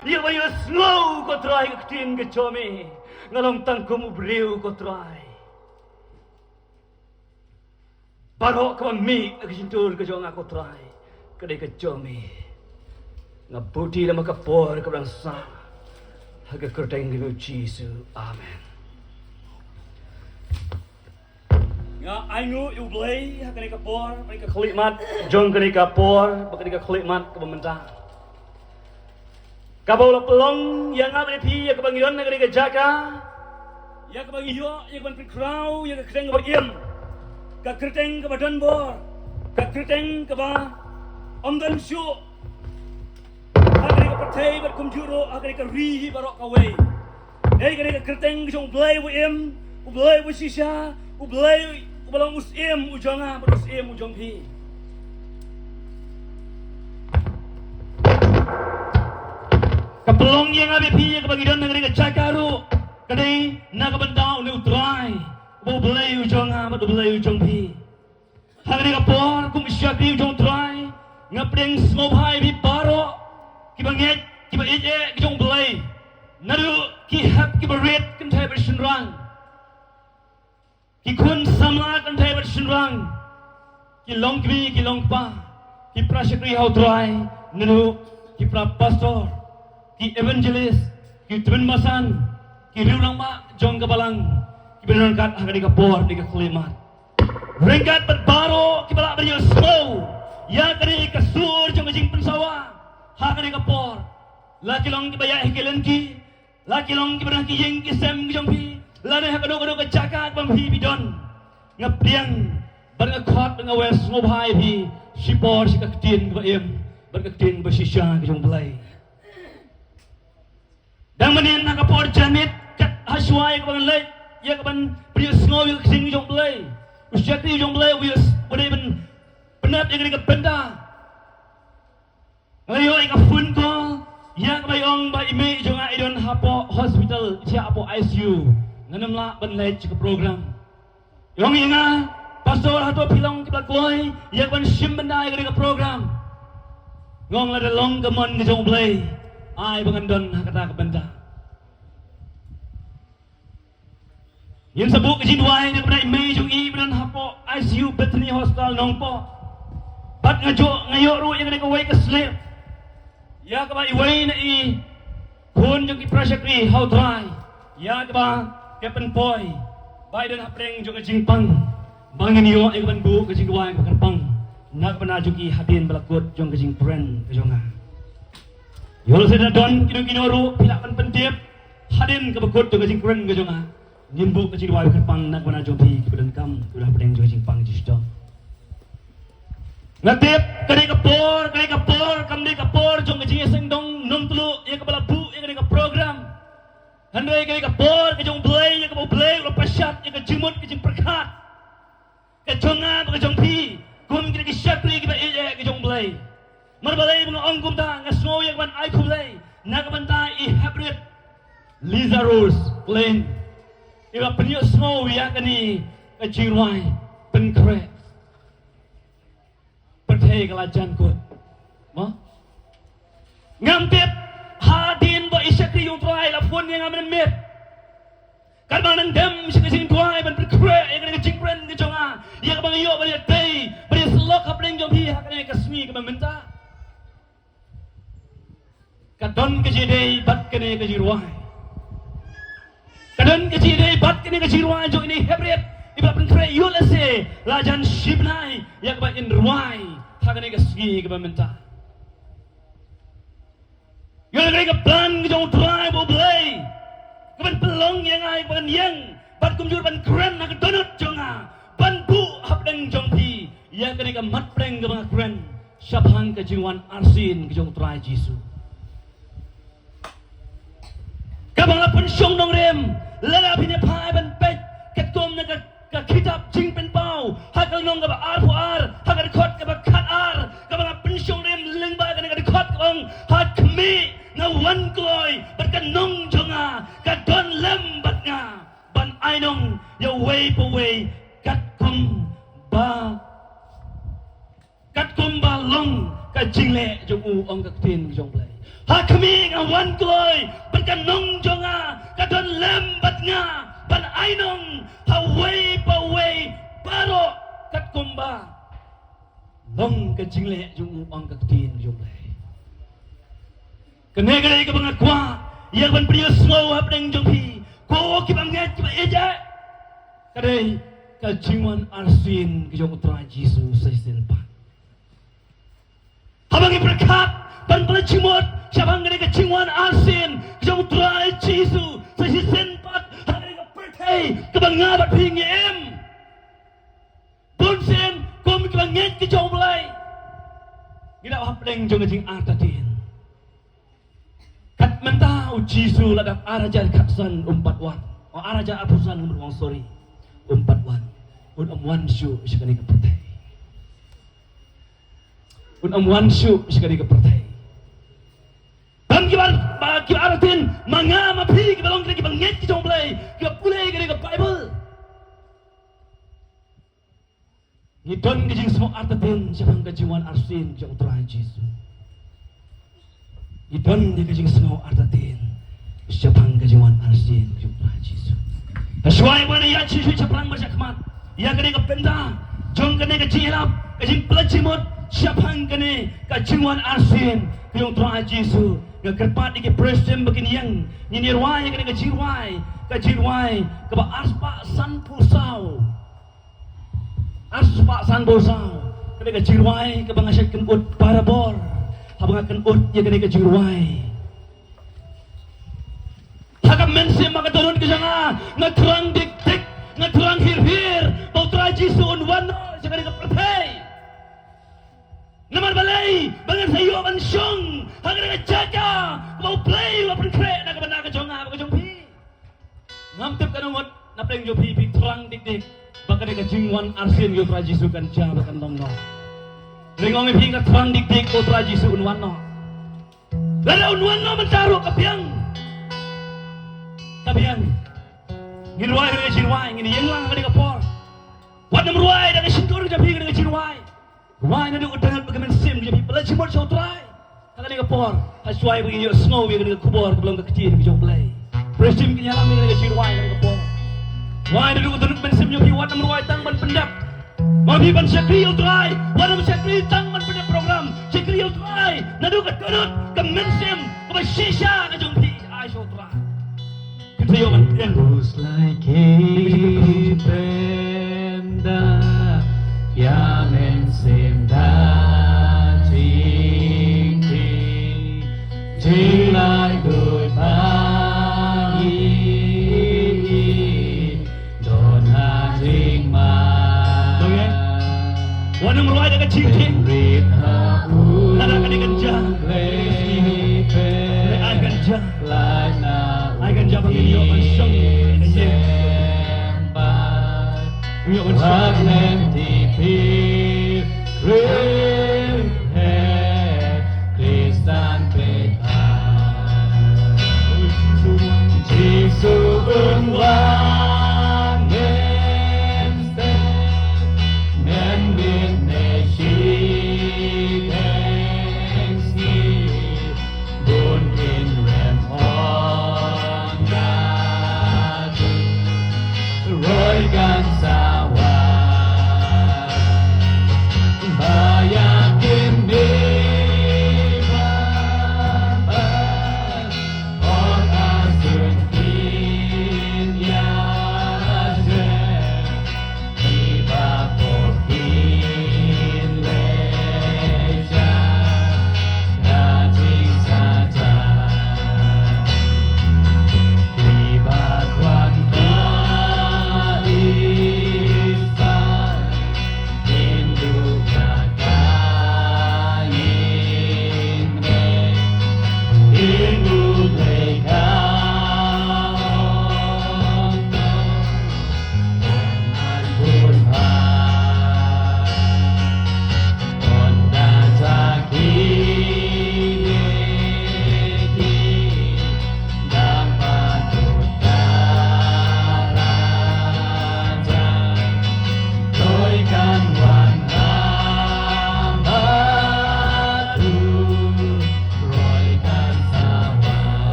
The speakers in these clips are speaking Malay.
Dia bayu slow ko try ketin ke chomi. Ngalong tangkum ubriu ko try. Barok ka mi agintur ke jong ako try. Kadai ke chomi. Ngabuti la makapor ka bang sa. Haga kerteng ginu Jesu. Amen. Nga aingu ublay hakani kapor, ka khlikmat, jong kani kapor, bakani ka khlikmat ka pementah. Kabau pelong yang apa ni yang kebangiran negeri kejaga, yang kebangiyo, yang keban krau, yang kerteng kebagian, kerteng kebadan bor, kerteng keba omdan syu, agri kepertai berkumjuro, agri kerihi barok kawai, agri kerteng kejong belai wim, belai wisisha, belai belong usim ujanga, berusim ujong pi. Kapelong yang ada pi yang kebagian negeri kecakaru, kadai nak bentau ni utrai, belai ujong apa belai ujong pi. Hari kapor kum syakri ujong utrai, ngapeng smobai pi paro, kibanget kibaje ujong belai, naru kihap kibaret kentai bersenrang, kikun samla kentai bersenrang, kilong kibi kilong pa, kiprasakri hau utrai, naru kiprapastor. Ki evangelist, ki tuan masan, ki riulang mak jong kebalang, ki berangkat agak kapor di kekelimat. Rengkat berbaro, ki balak beriyo slow, ya kari kasur jong kejing pensawa, agak kapor. Laki long ki bayak hekelenki, laki long ki berang ki jeng ki sem ki jong pi, lane hakado kecakat bang pi bidon, ngapriang, berangkat ngawes ngobhai pi, sipor si keketin ki baim, berkeketin bersisya ki jong belai. Dan menin nak kapor janit kat haswai kebangan lek ya keban berius ngowi kesing jong belai usyakri jong belai wius boleh penat yang ke benda ngayo ika fun ko ya kebayong ba ime jong idon hapo hospital cia apo ICU nganam la ban lek ke program yong inga pastor hato pilong ke blakoi ya keban sim benda yang ke program ngong la long kemon ke jong belai ai bangandon kata ke benda. Yang sebut ke jinduai yang bernai mei jung i beran hapo ICU Bethany Hospital nongpo. Bat ngayok ru yang kena kawai ke slip. Ya ke ba iwai na i pun jung i prasyakri how dry. Ya ke ba Captain Boy. Biden hapreng jung ke jingpang. Bangin yo yang ban bu ke jinduai ke kerpang. Nak pernah jung i hadin belakut jung ke jingpren ke jonga. Yol seda don kino ru pilak pentip hadin ke bekut jung ke jingpren ke jonga. Nimbu kecil wajib kerpang nak mana jobi kemudian kam sudah pedeng jogi jingpang jisdom. Ngatip kali kapor kam di kapor jong kecil sengdong nom telu yang kepala bu yang kali ke program. Handai kali kapor kejong belai yang kepala belai lepas syat yang kejimut kejing perkat. Kejongan kejong pi kum kini kesyakri kita kejong belai. Marbalai bunga ongkum ta ngasno yang ban ai kulai nak bentai I hybrid Lazarus plain. Iba peniuk semua yang kini kejirwai penkret pertai kelajan kot, ma? Ngampit hadin bo isyakri yung tuai lapun yang amin mit. Kalbang nandem si kesing tuai ban perkret yang kini kejingpren kejonga yang kabang iyo balik day balik selok kapling jom hi hakanya kesmi kemamenta. Kadon kejidai bat kini kejirwai. Kadang kecil dari bat kini kecil ruang jauh ini hebret ibarat penkrai yulase lajan shibnai yang kebain ruai hakan ini kesgi kebamenta. Yang lagi keplan kejauh tuai boleh keban pelong yang ai keban yang bat kumjur ban keren nak donut jonga ban bu hapdeng jongpi yang kini kemat preng kebang keren syabhang kejiwan arsin kejauh tuai Jisu. Kabang lapun syong dong rem. Lala bini pai ban pet ketum na ka kitab jing pen pau hakal nong ka ar pu ar hakal khot ka khat ar ka ba pensyong rem ling ba ka khot ka bang hat kmi na wan kloi bat ka nong jonga ka don lem bat nga ban ainong ya way po way kat kum ba long ka jingle jong u ong ka tin jong play ha kami nga wan kloy ban ka nong jonga ka don lembat nga ban ainong haway paway paro kat kumba long ka jingle jong u ong ka tin jong play kanegare ka bang kwa yang ban priyo slow hap deng jong pi ko ki bang nget ki ba eja kadai ka jingwan arsin ki jong utra jisu sa sin pa habang iberkat ban pala cimot siapang ka jingwan arsin ki jong utra jisu sa sin pa habang ka pertai ka bang ngabat pingi em bunsen ko mi ki bang nget ki jong blai gila hap deng jong jing artatin kat mentau jisu ladap arajan kapsan 4 wan o arajan apusan umur sorry 4 wan un wan syu sekali ke pertai un wan syu sekali ke pertai bang ki aratin manga mapi ki balong ki banget ki jong play ki pulai ki bible ni don ki jing semua artatin siapang ka jiwan arsin ki utra jisu ni don ki jing semua artatin siapang ka jiwan arsin ki utra jisu Aswai mana ya cisu capang bercakmat. Ya kene ke penda, jong kene ke cilap, ke jing pelacimut, siapang kene ke jingwan arsin, ke jong tuan Yesus, ke kerpat di ke presiden begini yang nyinirwai kene ke jirwai, ke ba aspa san pusau, kene ke jirwai, ke bangasat ken ut parabor, habangaken ut ya kene ke jirwai. Hakam mensi maka turun ke sana ngaturang dik-dik ngaturang hir-hir bau traji suun wano sekali ke pertai naman balay bangan sayo mansyong hanggang nagjaga bau play wapan kre nagabana ka jonga baka jong pi ngamtip ka nungot na pleng jo pi terang dik-dik baka ka jingwan arsin yo traji su kan ja bakan long no ringong pi ka terang dik-dik bau traji suun wano lala unwan no mentaro kapiang Kabian, ngirwai dengan jirwai, ngini yang lang dengan kapor. Wadam ruai dengan sintur jabi dengan jirwai. Ruai nanti udangan bagaimana sim jabi bela cimot jauh terai. Kalau dengan kapor, hasuai begini yo snow dengan kubur belum kecil dengan jauh play. Presim kini alam dengan jirwai dengan kapor. Ruai nanti udangan bagaimana sim jabi wadam ruai tang ban pendak. Mabi ban syakri yo terai, wadam syakri tang ban pendak program. Syakri yo terai, nanti keturut ke mensim ke shisha ke jauh pi aisyah terai. Who's like a panda, yamen sim da ting ting, ting like good pagi, don't have ting ma. Wana meruai dengan cincin, read hapu, nada kan dengan jah, ai ganja, ai ganja bagi yo mansong, ganja, yo mansong. Kristan Jesu unwangen men binne shikengski bun in rem onga roy gan sawa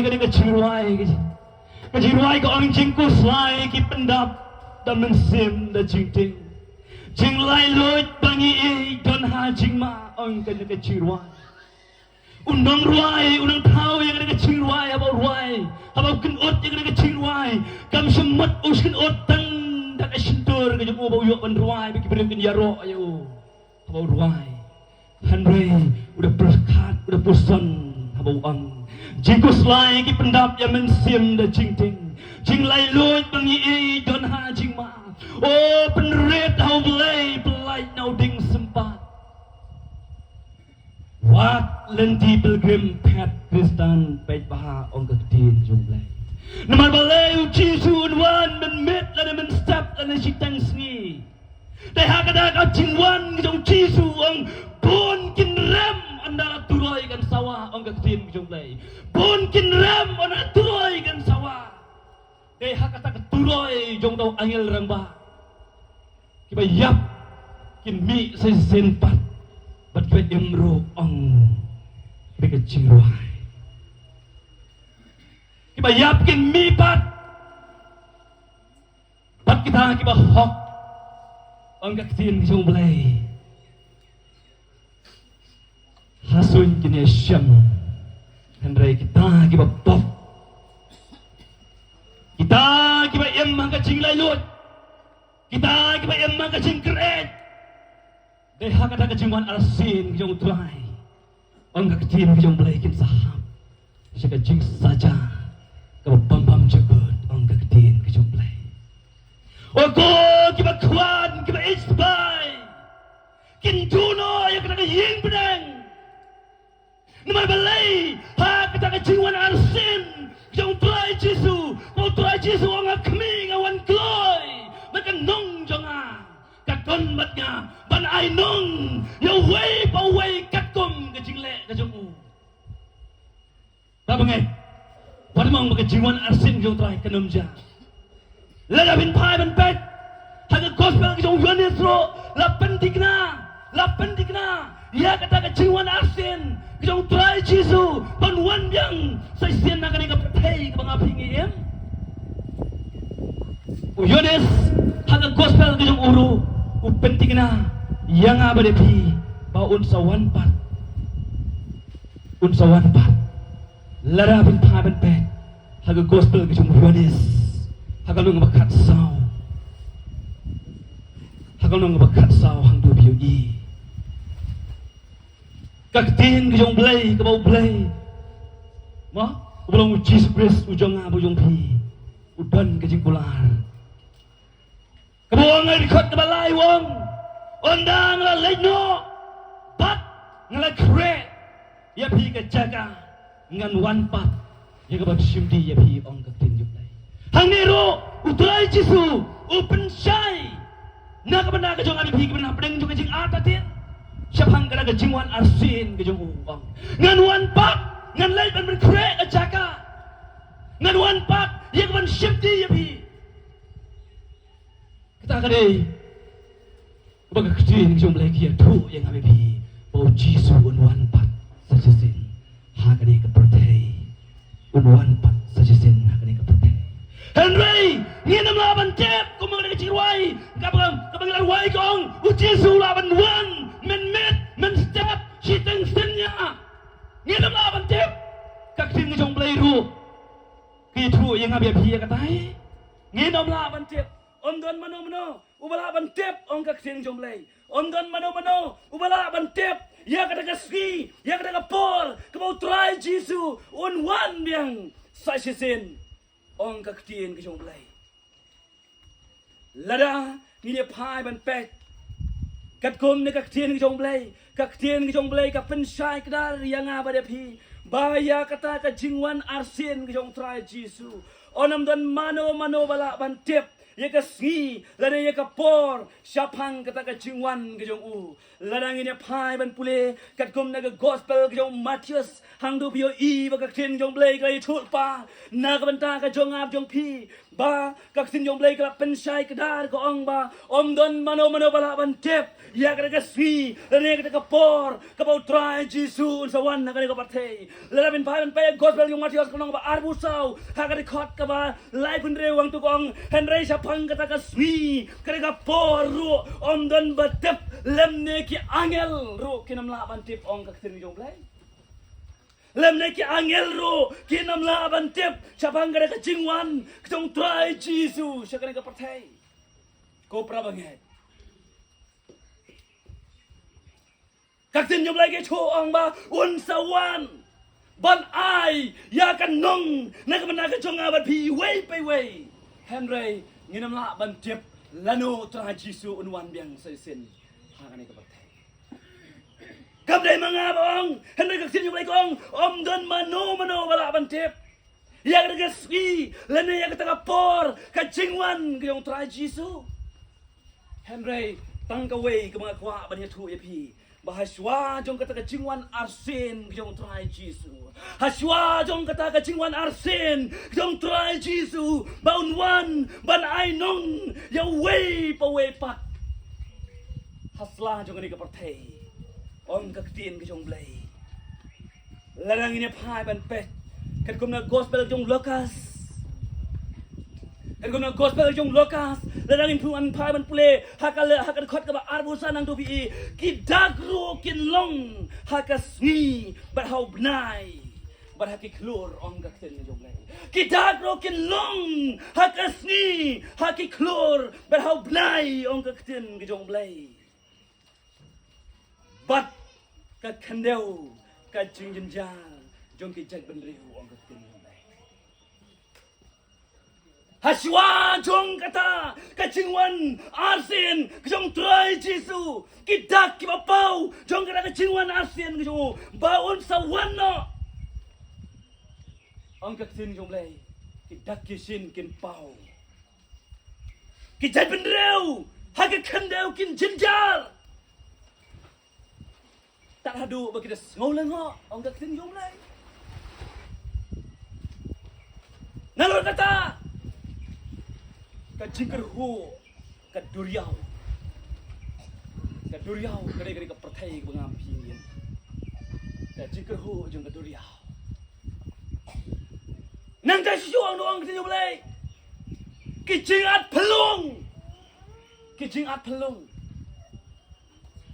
yang kena keciruai keciruai ke orang jingkus lai ki pendap dan mensim dan jingting jing lai loit bangi don ha jing ma orang kena keciruai unang ruai unang tau yang kena keciruai abau kenot yang kena keciruai kam semut uskin otang dak asintur ke jung abau yok ban ruai bagi beri yaro ayo abau ruai Henry udah berkat udah bosan abau ang jingkus lai ki pendap yang mensim da jingting jing lai loit bangi don ha jing ma oh penret hau belai nau ding sempat wat lenti pilgrim pet Kristan pet baha ong ketin jung lai naman balai uci sun wan men met la men step la sitang sngi dai ha kada ka jingwan jong cisu ong pun kin rem anda turoi kan sawah ong ketin jung lai pun kin rem anda turoi kan sawah dai ha kata turoi jong tau angel rangba kiba yap kin mi sen pat bat kiba imro ong kiba jiruai kiba yap kin mi pat bat kita kiba hok ong ketin jung lai hasun kini syam Henry kita kiba pop kita kiba emang kacing layut kita kiba emang kacing keret deh hakata kacingwan arsin kijong utrai ang kakitin kijong balikin saham siya kacing saja kiba pam jagot ang kakitin kijong balay ogo kiba kwan kiba isbay kintuno yang kena ying pedang naman balay ha kita kacingwan arsin kijong utrai jisu utrai jisu ang akmi ngawan kloy makan nong jonga kakon mat nga ban ai nong yo way pa way kakom kacing le kajong u ta bangai wan mong makajingwan arsin kijong utrai kanamja lada bin pai ban pet haga gospel kijong yuanesro la pendigna ya kata kacingwan arsin kijong utrai jisu ban wan yang sai sien na kanika patay ka mga pingiem Yones haga gospel kijong uru upenting na yang abadepi ba unsawan pat larabin paban pet haga gospel kijong Yones haga nung bakat saw hang dubiyo kaktin kijong blay kabaw blay ma ublang Jesus Christ ujong nga bujong pi udan kijing kular kabuang ay rikot na balay wong ondang la legno bat ngala kre ya pi ka jaga ngan wan pat ya ka bagsimdi ya pi ong kaktin yuplay hangero utray jisu open shy na ka banda ka jong abi pi ka banda pedeng jong kajing atatin siap hang kada ka jingwan arsin ka jong uwang ngan wan pat ngan lay ban kre ka jaga ngan wan pat ya ka ban simdi ya pi kita kadai baga kecil kijong lagi ya tu yang kami bi bau jisu unwan pat sajasin ha kadai ka pertai unwan pat sajasin ha kadai ka pertai Henry nginam laban tep ko mga kecilwai kabang larwai kong jisu laban wan men step siteng senya nginam laban tep kaksin kijong ru kitu yang kami bi ya katai nginam laban tep Omdon mano ubala bantep ong kaksin jomblay omdon mano ubala bantep ya kata kaski ya kata kapol kabau try jisu on one yang sasisin ong kaktin ke jomblay lada ni pai ban pek kat kom ne kaktin ke jomblay ka pensai kadar yang abade pi baya kata ka jingwan arsin ke jong try jisu onam don mano bala bantep ya ka sgi lada ya ka por syapang kata ka jingwan ke jong u ladang ini phai ban pule kat kum na ka gospel ke jong Matius hang du pio I ba ka tin jong blai ka thul pa na ka banta ka jong ap jong pi ba ka tin jong blai ka pen sai ka dar ko ong ba om don mano bala ban tep ya ka ka sgi lada ka por ka bau try Jesus sa wan na ka ka pathe lada bin phai ban pe gospel jong Matius ko nong ba arbu sau ha ka khot ka ba lai pun rewang tu kong henry syapang kata ka sgi ka ka por ru om don ba tep lemne ki angel ro kinam la ban tip ong ka tin jong blai lemne ki angel ro kinam la ban tip chapang ka jingwan ktong try Jesus syakane ka partai ko prabangai ka tin jong blai ke cho ong ba un sawan ban ai ya kan nong na ka mana ka jong abat pi wei pe wei henry nginam la ban tip lano try Jesus unwan biang sai sin hangane ka partai Kam day mga bong, henry kaksin yung laikong, don mano bala bantip. Yang nagaswi, lana yang katagapor, kajingwan, kayong try Jisu. Henry, tangkaway, mga kwa ba niya tuya pi. Bahaswa, jong katagajingwan arsin, kayong try Jisu. Haswa, jong katagajingwan arsin, kayong try Jisu. Baunwan, banay nong, yaway pa way pat. Hasla, jong ka partay. Ong kaktin ke jong blai larang ini phai ban pet kan kum na gospel jong Lukas kan kum na gospel jong Lukas larang in puan phai ban pule hakal khot ka ba arbusa nang tu bi ki dagro kin long hakasni bat hau bnai bat haki klur ong kaktin ke jong blai ki dagro kin long hakasni haki klur bat hau bnai ong kaktin ke jong blai bat ka kandeu ka jingjin jal jong ki jag ben riu ong ka tin lai haswa jong kata ka jingwan arsin jong try Jisu ki dak ki bapau jong kata ka jingwan arsin jong baun sawana ong ka tin jong lai ki dak ki sin kin pau ki jag ben riu ha ka kandeu kin jinjar tak hadu bagi dah ngolang ho ong ka tin jong lai nalor kata ka jingker ho ka duriau kare ka perthai bangam pingin ka jingker ho jong ka duriau nang ka syuang no ong tin jong lai ki jingat pelung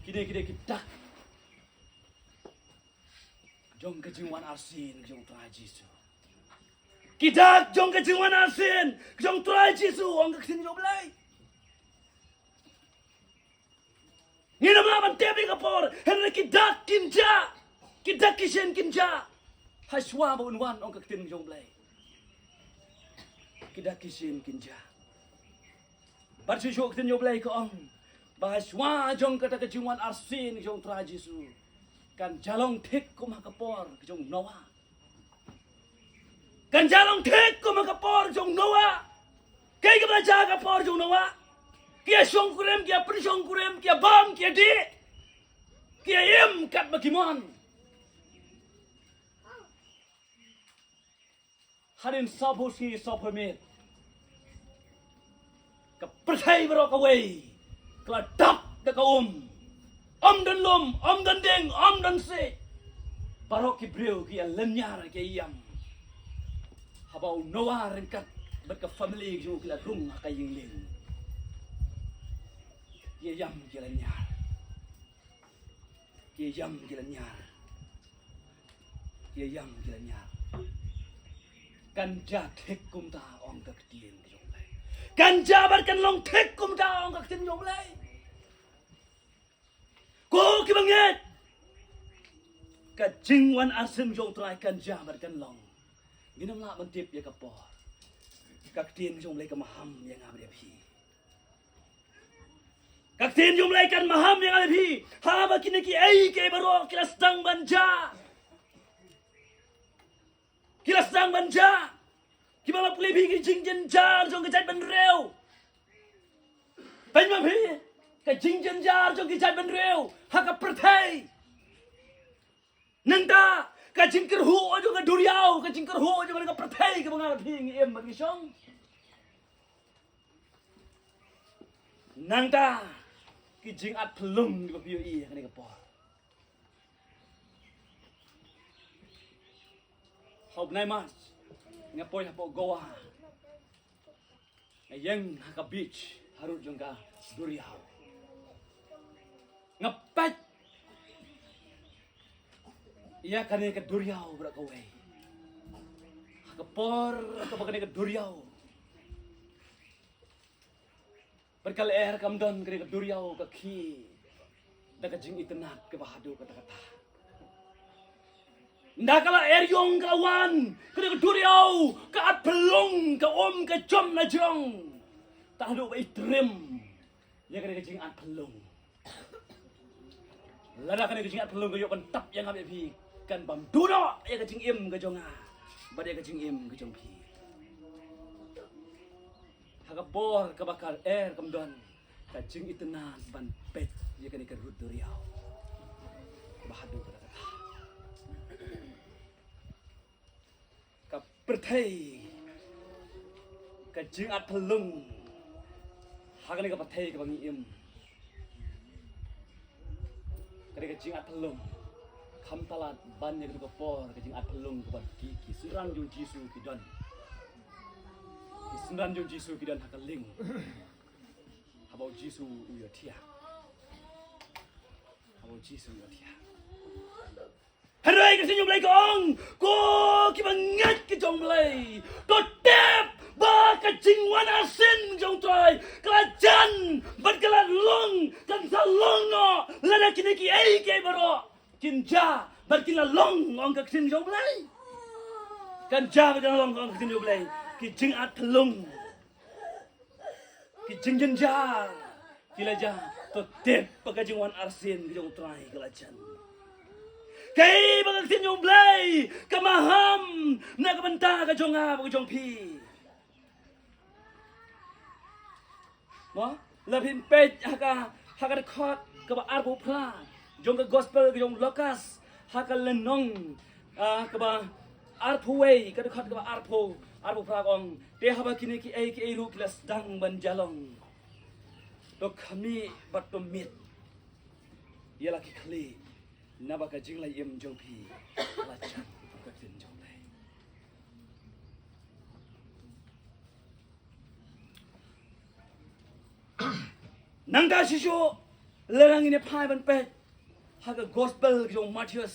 kide ki dak jong kejingwan arsin jong try Jisu kidak jong kejingwan arsin jong try Jisu ong kaksin jong blai ngina mlaban tebi kapor henry kidak kishen kinja haswa ba unwan ong kaktin jong blai kidak kishen kinja bar si jong kaktin jong blai ko ong bahaswa jong kata kejingwan arsin jong try Jisu kan jalong thik ko makapor jong Noah kan jalong thik ko makapor jong Noah kay ka belajar kapor jong Noah kia syong kurem kia persyong kurem kia bam kia di kia yem kat bagimon harin sabu si sabu mit ka percaya berok away keladap deka om dan lom, om dan deng, om dan se. Barok ki breu ki lenyar ki yam. Habau Noah ringkat berke family jo ki la rung ka yingling. Ki yam ki lenyar. Ki yam ki lenyar. Ki yam ki lenyar. Kan ja thek kum ta ong ka tien ki jong lai. Kan ja bar kan long thek kum ta ong ka tien jong lai. Ko ki banget ka jingwan asim jong try kan jamar kan long ginam la man tip ya kapor kak tin jong lai ka maham yang abre phi kak tin jong lai kan maham yang abre phi ha ba kini ki ai ke baro kilas dang banja ki bala puli bi ki jingjen jar jong ka jat ban reu เป็นมาพี่ก็จริงจันยาจงกิจใจเป็นเร็วหากับประเทศนังตาก็จริงกระหัวจงกระดุริยาวก็จริงกระหัวจงกระประเทศก็บังอาจพี่เอ็มบังกิช่องนังตาก็จริงอัดพลุงกับพี่อีกันนี่ก็พอหอบนายมาสงาปอยหอบโกวาไอ้ยังหากับบีชฮารุจงกระดุริยาวngepet ia kane ke duriau berak kowe kepor atau kane ke duriau berkali kamdon kane ke duriau ke ki da ke jing itenat ke bahadu kata-kata ndakala yong kawan kane ke duriau ke at pelung ke om ke jom na jong tak hadu ba itrim ia kane ke jing at pelung lada kan kecing at pelung kayok kan tap yang ambil pi kan bam duno ya kecing im ke jonga bade kecing im ke jong pi haga bor ke bakal kamdon kecing itenan ban pet ya kan ikan rut duriau bahadu kata ka perthai kecing at pelung haga ni ka perthai ke bangi im kare kecing at pelung kam talat ban yang ke por kecing at pelung ke ki suran jung jisu ki don ki suran jung jisu ki don hakaling habau jisu uyo tia habau jisu uyo tia harai ke senyum lai kong ko ki bangat ke jong lai to tep ba kecing wana sin jong trai kelajan ban kelan long kan salong no lada kini ki ai ke baro kinja ban kila long ong ka sin jong lai kan ja ba long ong ka sin jong lai ki jing at telung ki jing jen ja kila ja to tep ba kecing wan arsin ki jong trai kelajan kay ba sin jong lai kamaham na ka banta ka jong a ba jong pi Mo, lapin page haka record ke ba arbu pla, jong ke gospel ke jong lokas, haka lenong ke ba arpu way ke record ke ba arpu pla ong, te haba kini ki ai ru klas dang ban jalong. To kami bat to mit. Ia laki kali, naba ka jing lai im jong pi, lacan ka tin jong lai. Nangda sisyo lerang ini pai ban pet haga gospel jong Matius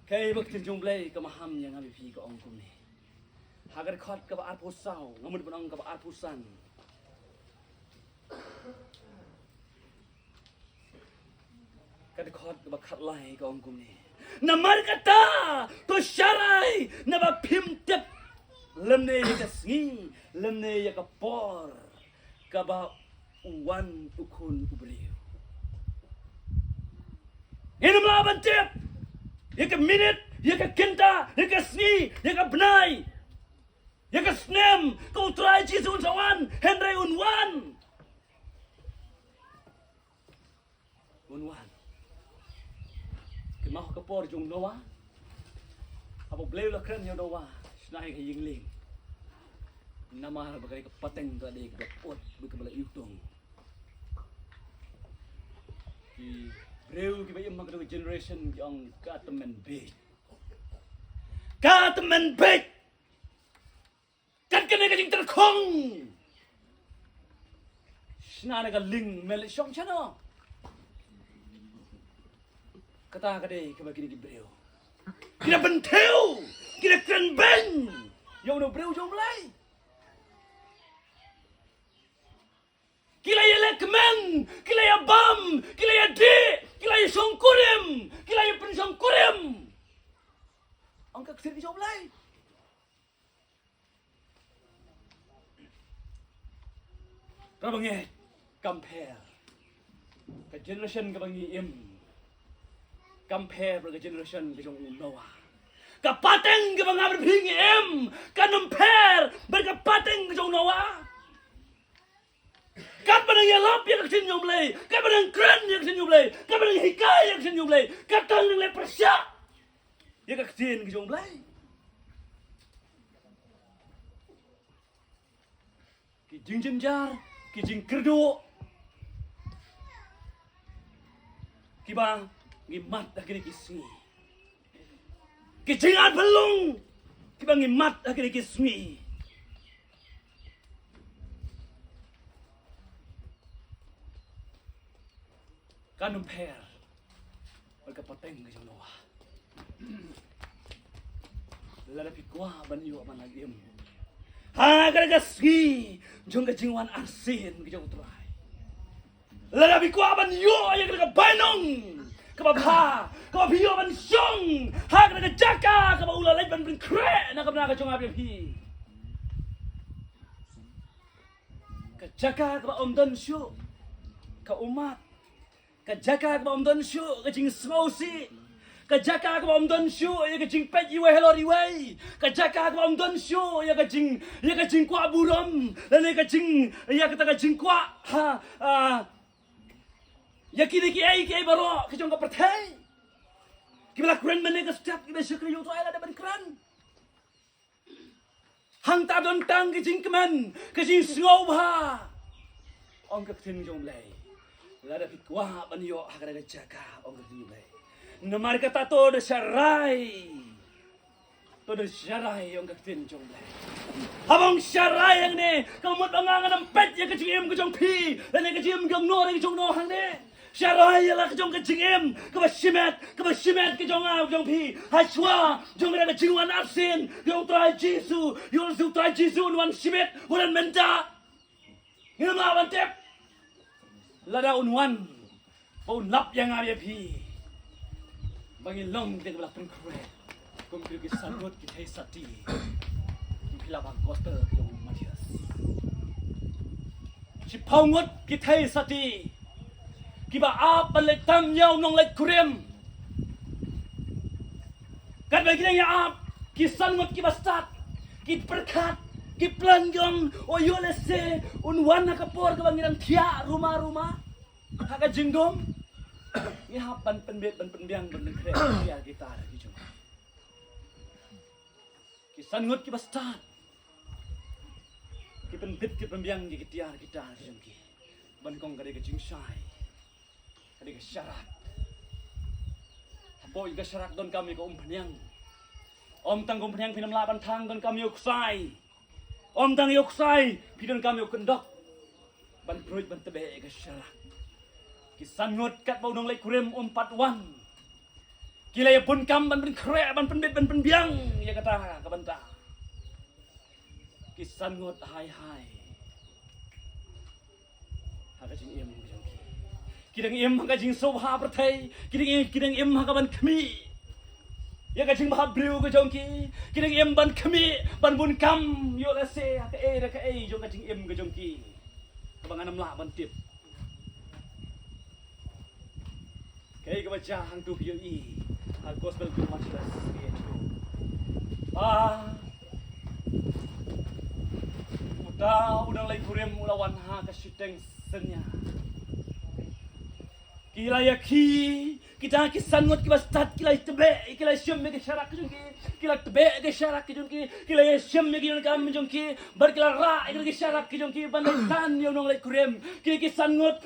kay baktin jong blay kamaham yang ambil pi ka ong kum ni haga record ka ba arpu saw ngamud ban ong ka ba arpu san ka record ka ba khat lai ka ong kum ni namar kata to syarai na ba phim tep lemne ya sngi lemne ya kapor kaba uwan ukun ubriu ini melawan tip ya ke minute ya ke kenta ya ke sngi ya ke benai ya ke snem kau try jisun sawan Henry unwan kemau kapor jung Noah apa beliau lah keren ya Noah Senai ke yingling nama bagai kepateng tadi kepot berbala utong di breu ki bayam magro generation yang katemen big kan kena kajing terkong senai ke ling mel syong chano kata kade ke bagi di breu kita bentel kita keren ben yang no breu jom lai kila ya lekmen kila ya bam kila ya de kila ya songkurem kila ya pen songkurem angka kesir jom lai Rabangnya compare ke generation ke bangi im compare ke generation ke jong Noah kapateng ke bang abr phing em kanum per berkapateng ke jong nawa kat badang ya lap ya ksin yom lay kat badang kran ya ksin yom lay kat badang hikai ya ksin yom lay kat tang le persya ya ksin ke jong lay ki jing jar ki jing kerdo ki bang ngi mat akhirnya kismi ki jing at belung ki bang ngi mat akhirnya kismi kanum per berkapateng ke jong nawa lala pikwa ban yu man agim ha gara ski jong ka jingwan arsin ke jong trai lala pikwa ban yu ya gara banong ka ba biyo ban song ha gara jaka ka ba ula lai ban bin kre na ka jong abi pi ka jaka ka ba dan syu ka umat kajaka ka om don shu ka jing smosi kajaka ka om don shu ya ka jing pet iwe hello iwe kajaka ka om don shu ya ka jing kwa buram dan ya ka jing kwa ya kini ki ai baro ka jong ka perthai ki bala kren mane ka step ki ba shukri yo to ai la da ban kran hang ta don tang ki jing keman ka jing sngau ba ong ka tin jong lai lada pikwa banyo hakada jaka ong dilay namar kata to de sharai ong katin jong lay habang sharai yang ne kamot angangan ng pet ya kajing kajong pi dan ya kajing gong no ring jong no hang ne sharai ya la kajong kajing kabashimet kajong pi hashwa jong ra kajing wan arsin yong trai jisu yong su trai jisu wan shimet wan menta ngam lawan tep lada unwan paun lap yang abi pi bangin long de belak pengkre kum ki sangot ki thai sati ki philabang gospel ki long Matias si paungot ki thai sati ki ba ap le tam yau nong le kurem kat bagi yang ap ki sangot ki bastat ki perkat ki planggong o yolese unwan nakapor ka bangiran tia rumah haka jinggom ni hapan penbet penbiang kre ya gitar gitu ki sangut ki bastat ki penbet ki penbiang ki tiar gitar jengki ban kong kade ke jingsai kade ke syarat hapo iga syarat don kami ko penyang om tanggung penyang pinam laban tang don kami uksai om tang yoksai pidon kami kendok ban proyek ban tebe ke syarat kisan ngot kat bau nong lek kurem 41 kila ya pun kam ban kre ban penbet ban penbiang ya kata ka banta kisan ngot hai haka jing em kidang em haka jing sobha prathai kidang em haka ban khmi ya ka jing bahab briu ka jongki kidang em ban khmi ban bun kam yo la se ka e jong ka jing em ka jongki kabangan amla ban tip kay ka baca hang tu piyo i ha gospel tu Matias itu udah lay kurem ulawan ha ka syuteng senya kila ya kita kisan ngot ki bastat kila tebe kila syem me ke syarak jongki kila tebe ke syarak jongki kila ya syem me ki kam jongki bar kila ra ke syarak jongki bandai tan yo nong lay kurem kila kisan ngot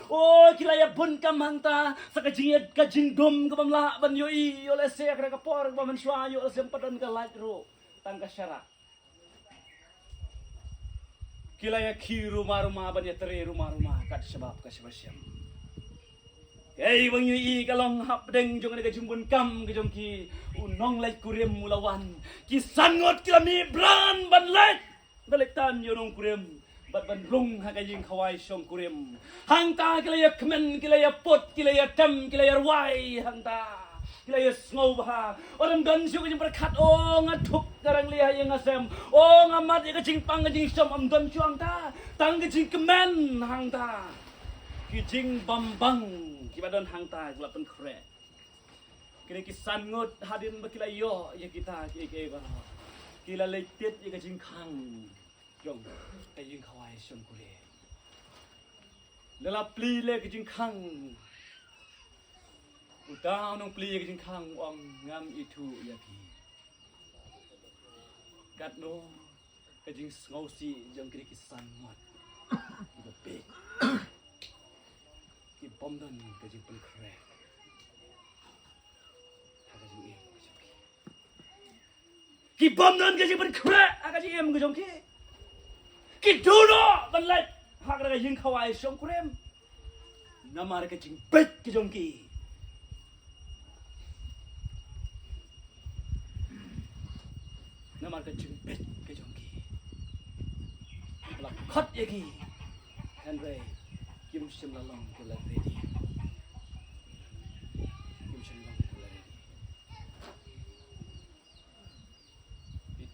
kila ya bun kam hangta sakajinget ka jinggom ka bamla ban yo i yo le se ka por ba man shwa yo le sempadan ka lait ro tang ka syarak kila ya rumah ban ya tere rumah kat sebab ka sebasyam kay bang yui kalong hapdeng jong ada jumbun kam ke jongki unong lai kurem mulawan kisangot kami bran ban lek balik tan yonong kurem ban rung ha kaying khawai song kurem hangta kilaya kemen kilaya pot kilaya tem kilaya ruai hangta kilaya ngau bah orang dan syu kajing berkat ngatuk garang liha yang ngasem ngamat ya kajing pang kajing som am dan syu hangta tang kajing kemen hangta kijing bambang kibadon hangta gelapan kre kini kisan ngot hadin bakila yo ya kita ke ba kila leitet ya jing khang jong ka jing khawai shon kule lala pli le jing khang uta nong pli ya jing khang ong ngam itu ya pi kat no ka jing ngau si jong kini kisan ngot ki be ki bom dan ka jing pen krek ki bom nan ke jing pen krek aga ji em ke jong ki duno ban lai hak ra jing khawai shong krem namar ke jing bet ke jong ki namar ke jing bet ke jong ki la khot ye ki Henry kim sim la long ke la ready kim sim long ke la ready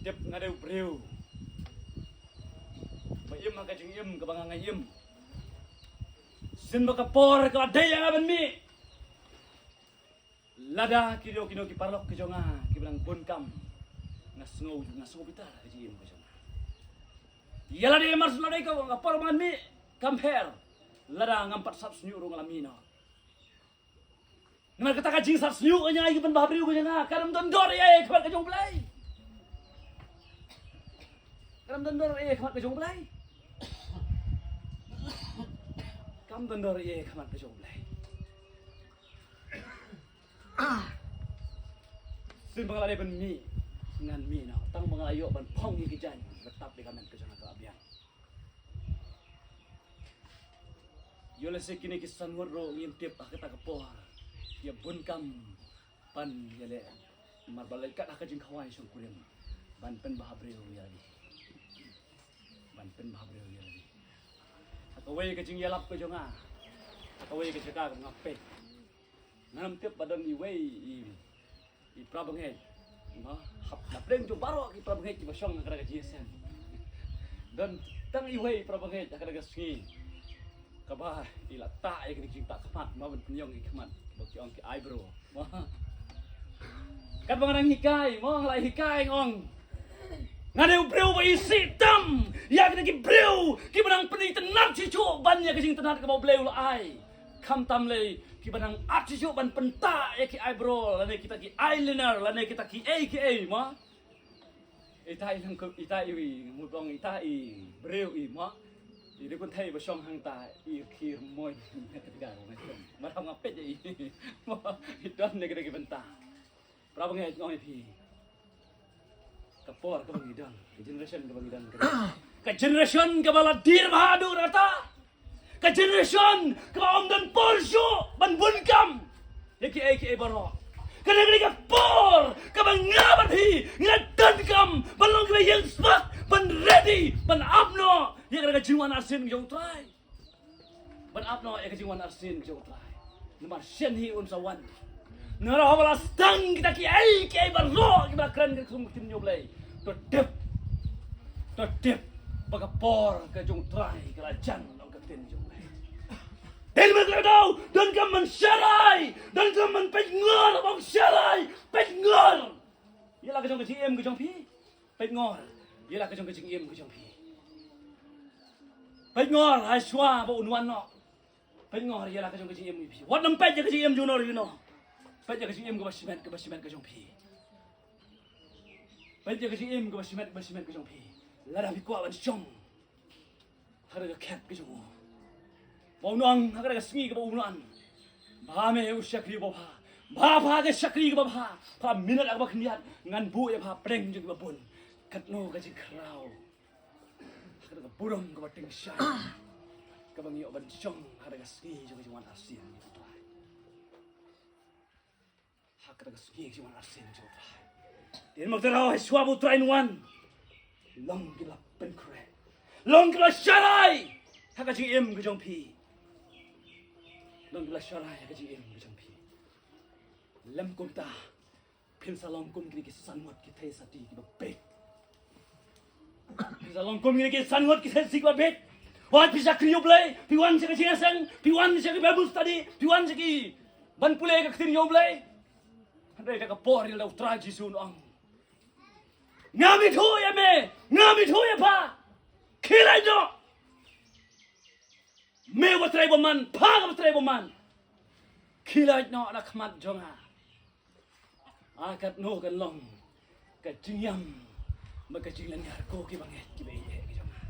Dip nga daw breu. Mayim ang kajing im, kabang ngayim. Sin makapor, kaday ang aban mi. Lada kino kiparlok kajo nga, kibalang bunkam. Nga bitar kajing im kajo nga. Yala di mars laday ko, nga porman mi, compare. Lada ngampat sap senyuro ngalamino. Naman kata kajing sap senyuro kanya, ikipan bahabriu kajo nga. Karam dondor ya, kabar kajong belay. Kam dondor khamat ke jong blai. Kam dondor khamat ke jong blai. Sin bangala ban mi ngan mi na tang bangala yo ban phong ni ke jan tetap di kamen ke jong ka abian. Yo le sekini ki san ngoro ngim tip akata ka por. Ya bun kam pan yele marbalai kat ka jing khawai sung kulim. Ban pen bahabreu ya di. Ban pen bahabreu ya di. Akawai ka jing yalap ke jonga. Akawai ka jaka ngape. Nanam tip badan iwei i prabanghe. Ma hap na pleng jo baro ki prabanghe ki basong ka jisen. Dan tang iwei prabanghe ka sngi. Kabah ilata ya kini tak kemat ma ben penyong kemat bagi ong ki eyebrow. Kan bangang hikai, mong lai hikai ngong. Ngadeu breu ba isi tam. Ya kini ki breu, ki banang peni tenat cicu ban ya kising tenat ka bau bleu ai. Kam tam le ki banang at cicu ban penta ya ki eyebrow, lane kita ki eyeliner, lane kita ki AKA ma. Itai nang itai mutong itai breu i ma. Jadi pun thay bersong hang ta ikir moy ketiga macam macam ngapet je idon negeri bentang berapa ngai ngoi pi kapor ke bang idon generation ke bang idon ke generation ke bala dir bahadur rata ke generation ke om dan porsho ban bunkam yaki aka baro ke negeri ke por ke bang ngabat hi ngadan kam balong ke yang spak ban ready ban abno ya kena jiwan arsin ke jauh try. Ban apno ya jiwan arsin ke jauh try. Nomor shen hi unsawan. Nara hawala stang kita ki ai ki ai barro kita keren ke sumuk tin nyoblay. To dip baga por ke jauh try ke lajan ong ke tin nyoblay. Del magladau dan kaman syarai dan kaman pengor bang syarai pengor. Yalah ke jong ke CM ke jong pi. Pengor. Yalah ke jong ke CM ke jong pi. Pengor aswa ba unwan no. Pengor ialah ka jong ka em pi. Wat nam pet ka em junor you know. Pet ka em ka basimen ka jong pi. Pet ka em ka basimen ka jong pi. Lara bi kwa ban chong. Hara ka kat ka jong. Ba unwan hara ka sngi ka ba unwan. Ba me usya kri ba ba. Ba ka syakri ka ba ba. Pa minat ak ba kniat ngan bu ya ba preng jong ba bun. Kat no ka jing krau. Kada burung ke bating syai. Ka bang yo ban chong hada ski jo ke wan asin gitu trai. Ha kada ski jo wan asin jo trai. Din mak terau swa bu trai wan. Long gila pen kre. Long gila sharai. Ha ka ji em ke jong pi. Long gila sharai ha ka ji em ke jong pi. Lem kum ta. Pin salong kum ki sanwat ki thai sati ki ba pek. Bisa longkom ni ke sanwat ke sikwa bet. Wat bisa kriyo blai, piwan se ke sinasang, piwan se ke babus tadi, piwan se ke ban pule ke kriyo blai. Handai ka por il utra Jesu no ang. Ngami thu ya me, ngami thu ya pa. Kilai do. Me wa trai bo man, pa ka trai bo man. Kilai no na khmat jonga. Akat no kan long. Ka jingyam. Ma ka jinglan yar ko ki banget ki be ki jonga.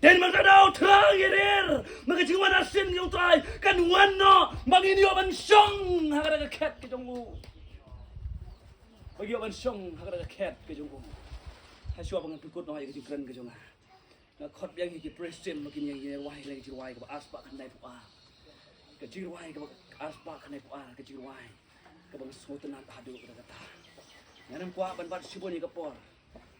Den man ka dau trang yerir. Ma ka jingwan asin yo trai kan wan no mangin yo ban song ha ka ket ki jongu. Bagi orang song hak ada cat ke jonggo. Hasua bangan pikut no ai ke jingkran ke jonga. Na khot yang ki president makin yang wai lagi jirwai ke aspa khandai pu a. Ke jirwai ke aspa khandai pu a ke jirwai. Ke bang smotan hadu ke kata. Nganam kwa ban bat siboni ke por.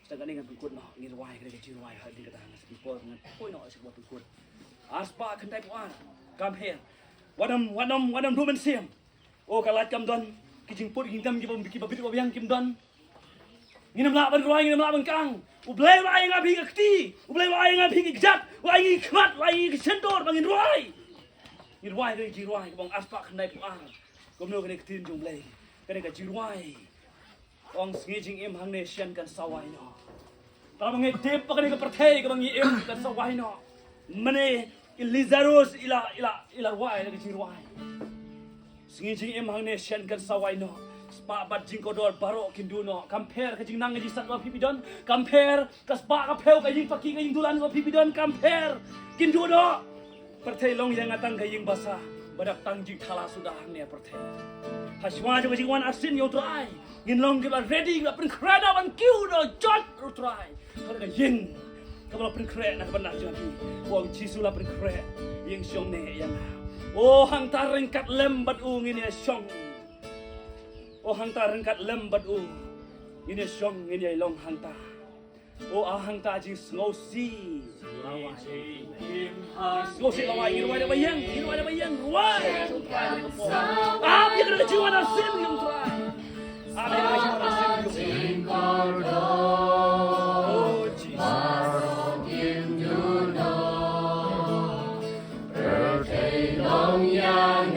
Sedangkan dengan pikut no ngirwai ke jirwai hadi kata nas por ngan poi no sebab pikut. Aspa khandai pu a. Come here. Wadam du men siam. Oh kalat kam don. Kijing put ging kam gibam biki babit babiang kim don. Nginam la ban ruai nginam la ban kang. Ublai ruai ngapi ngakti. Ublai ruai ngapi ngijat. Ruai ngikmat, ruai ngisendor bangin ruai. Ngin ruai ke ji ruai bang aspa khnai pu ang. Gomno kene ktin jong blai. Kene ka ji ruai. Ong sngi jing im hang ne sian kan sawai no. Ta bang dep pa kene ka perthai ka bang im kan sawai no. Mane Lazarus ila ruai la ji ruai. Singi jing em hang ne shen kan sawai no spa bat jing kodor baro kindu no compare ka jing nang ji sat wa pipidon compare ka spa ka pheu ka jing paki ka jing dulan wa pipidon compare kindu no perthai long yang atang ka jing basa badak tang jing thala sudah hang ne perthai haswa jo jing wan asin yo try ngin long ke ba ready ba prin krada wan kiu no jot ro try ka jing ka ba prin kre na ka ban jang ki wong jisu la prin kre yeng syong ne yang Oh hang ta rengkat lembat u ngini syong. Oh hang ta rengkat lembat u ngini syong ngini long hang ta. Oh hang ta jing ngosi. Ngosi lawai ngini wai bayang, ngini wai bayang ruai. Ah dia kena jiwa nasin yang try. Ah dia kena jiwa nasin. Oh Jesus. Long yang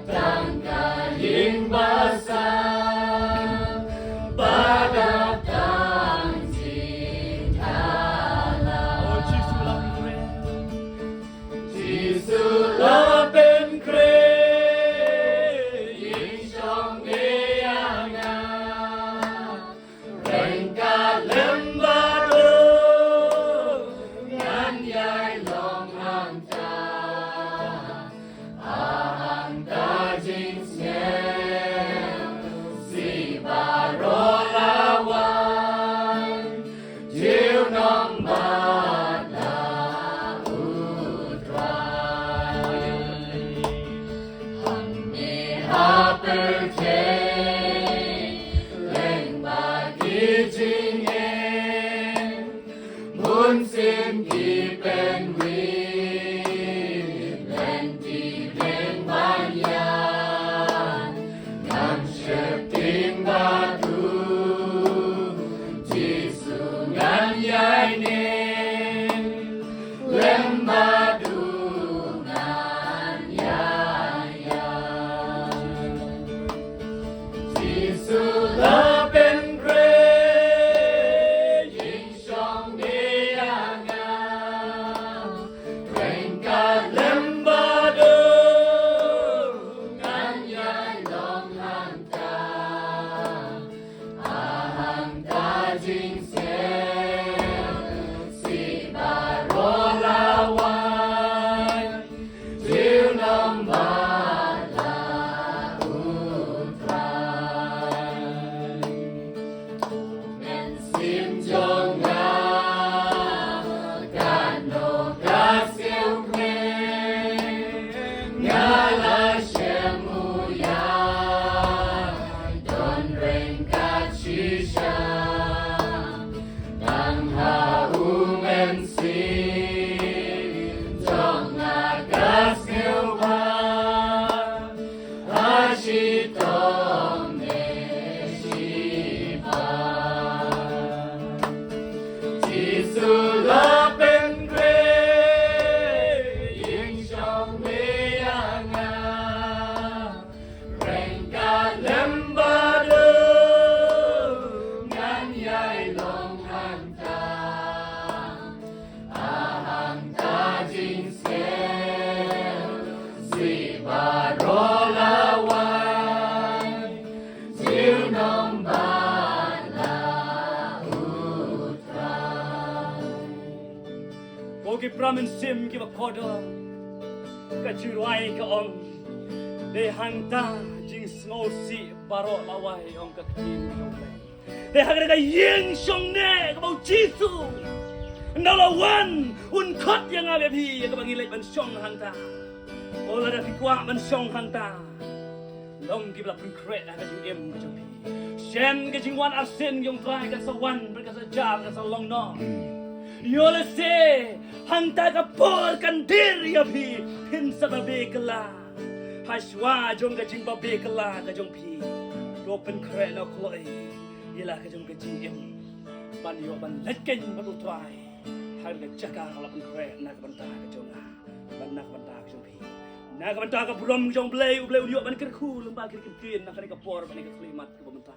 tangka ing basah pada tang cinta Oh Jisu la ben kre ing song yang rengka lembar ngan yai long hang ke pramen sim ke bakodo ka jirai ka ong de hangta jing small si baro lawai ong ka kin yong le de hagre ka yeng song ne ka bau jisu ndau lawan un khot yang abe phi ka bangi le ban song hangta ola da fikwa ban song hangta long ki bla pun kre na ka jing em ka jong phi shen ka jing wan asen yong trai ka sa wan ber ka sa jar ka sa long no yola se hangta ka por kan dir ya phi pin sa ba be kala hashwa jong ka jing ba be kala ka jong phi do pen kre na kloi yela ka jong ka jing em ban yo ban let ken ban utrai har ka jaka ala pen kre na ka ban ta ka jong a ban na ka ban ta ka jong phi na ka ban ta ka brom jong blei u blei u yo ban ker khu lum ba ker kin na ka por ban ka klimat ka ban ta